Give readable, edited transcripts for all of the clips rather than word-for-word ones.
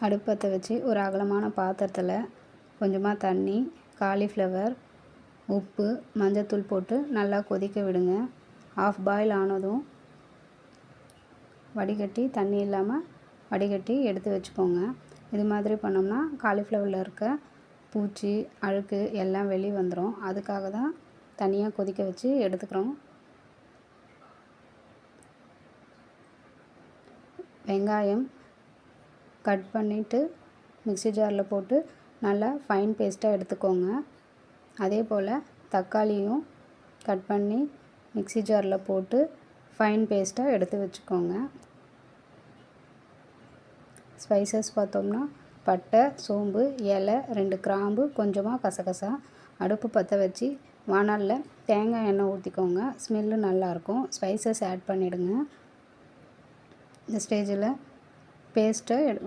அடுப்பு பற்ற வச்சு ஒரு அகலமான பாத்திரத்தில் கொஞ்சமாக தண்ணி, காலிஃப்ளவர், உப்பு, மஞ்சத்தூள் போட்டு நல்லா கொதிக்க விடுங்க. ஆஃப் பாயில் ஆனதும் வடிகட்டி தண்ணி இல்லாமல் வடிகட்டி எடுத்து வச்சுக்கோங்க. இது மாதிரி பண்ணோம்னா காலிஃப்ளவரில் இருக்க பூச்சி, அழுக்கு எல்லாம் வெளியே வந்துடும். அதுக்காக தான் தனியாக கொதிக்க வச்சு எடுத்துக்கிறோம். வெங்காயம் கட் பண்ணிவிட்டு மிக்ஸி ஜாரில் போட்டு நல்லா ஃபைன் பேஸ்ட்டாக எடுத்துக்கோங்க. அதே போல் தக்காளியும் கட் பண்ணி மிக்ஸி ஜாரில் போட்டு ஃபைன் பேஸ்ட்டாக எடுத்து வச்சுக்கோங்க. ஸ்பைசஸ் பார்த்தோம்னா பட்டை, சோம்பு, இலை, 2 கிராம்பு, கொஞ்சமாக கசகசா. அடுப்பு பற்ற வச்சு வாணலியில் தேங்காய் எண்ணெய் ஊற்றிக்கோங்க. ஸ்மெல்லு நல்லாயிருக்கும். ஸ்பைசஸ் ஆட் பண்ணிவிடுங்க. இந்த ஸ்டேஜில்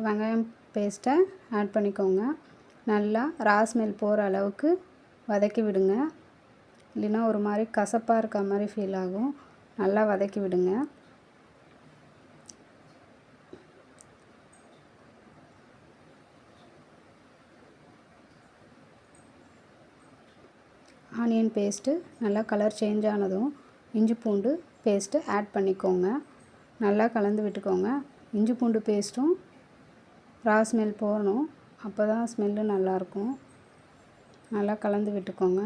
வெங்காயம் பேஸ்ட்டை ஆட் பண்ணிக்கோங்க. நல்லா ரா ஸ்மெல் போகிற அளவுக்கு வதக்கி விடுங்க. இல்லைன்னா ஒரு மாதிரி கசப்பாக இருக்க மாதிரி ஃபீல் ஆகும். நல்லா வதக்கி விடுங்க. ஆனியன் பேஸ்ட்டு நல்லா கலர் சேஞ்ச் ஆனதும் இஞ்சி பூண்டு பேஸ்ட்டு ஆட் பண்ணிக்கோங்க. நல்லா கலந்து விட்டுக்கோங்க. இஞ்சி பூண்டு பேஸ்ட்டும் ரா ஸ்மெல் போகணும். அப்போ தான் ஸ்மெல்லு நல்லாயிருக்கும். நல்லா கலந்து விட்டுக்கோங்க.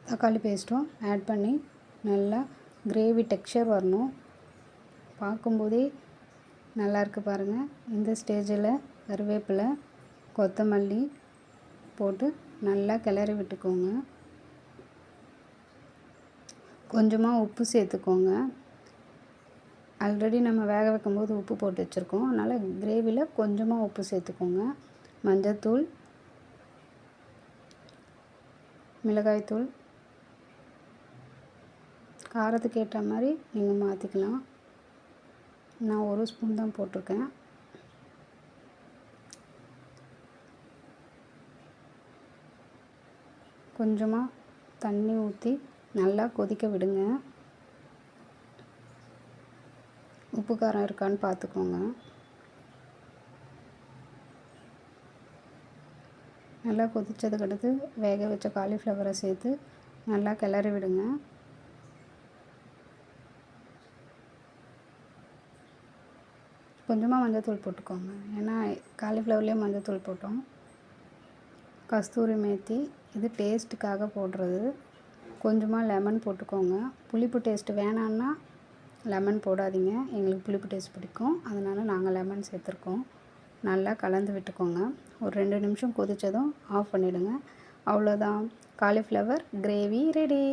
தக்காளி பேஸ்ட்டும் ஆட் பண்ணி நல்லா கிரேவி டெக்ஸ்சர் வரணும். பார்க்கும்போதே நல்லாயிருக்கு பாருங்கள். இந்த ஸ்டேஜில் கருவேப்பிலை, கொத்தமல்லி போட்டு நல்லா கிளறி விட்டுக்கோங்க. கொஞ்சமாக உப்பு சேர்த்துக்கோங்க. ஆல்ரெடி நம்ம வேக வைக்கும்போது உப்பு போட்டு வச்சுருக்கோம். அதனால் கிரேவியில் கொஞ்சமாக உப்பு சேர்த்துக்கோங்க. மஞ்சத்தூள், மிளகாய்த்தூள் காரத்துக்கு ஏற்ற மாதிரி நீங்கள் மாற்றிக்கலாம். நான் 1 ஸ்பூன் தான் போட்டிருக்கேன். கொஞ்சமாக தண்ணி ஊற்றி நல்லா கொதிக்க விடுங்க. உப்பு காரம் இருக்கான்னு பார்த்துக்கோங்க. நல்லா கொதித்ததுக்கடுத்து வேக வச்ச காலிஃப்ளவரை சேர்த்து நல்லா கிளறி விடுங்க. கொஞ்சமாக மஞ்சத்தூள் போட்டுக்கோங்க. ஏன்னா காலிஃப்ளவர்லேயே மஞ்சத்தூள் போட்டோம். கஸ்தூரி மேத்தி இது டேஸ்ட்டுக்காக போடுறது. கொஞ்சமாக லெமன் போட்டுக்கோங்க. புளிப்பு டேஸ்ட்டு வேணான்னா லெமன் போடாதீங்க. எங்களுக்கு புளிப்பு டேஸ்ட் பிடிக்கும். அதனால் நாங்கள் லெமன் சேர்த்துருக்கோம். நல்லா கலந்து விட்டுக்கோங்க. ஒரு 2 நிமிஷம் கொதித்ததும் ஆஃப் பண்ணிவிடுங்க. அவ்வளோதான், காலிஃப்ளவர் கிரேவி ரெடி.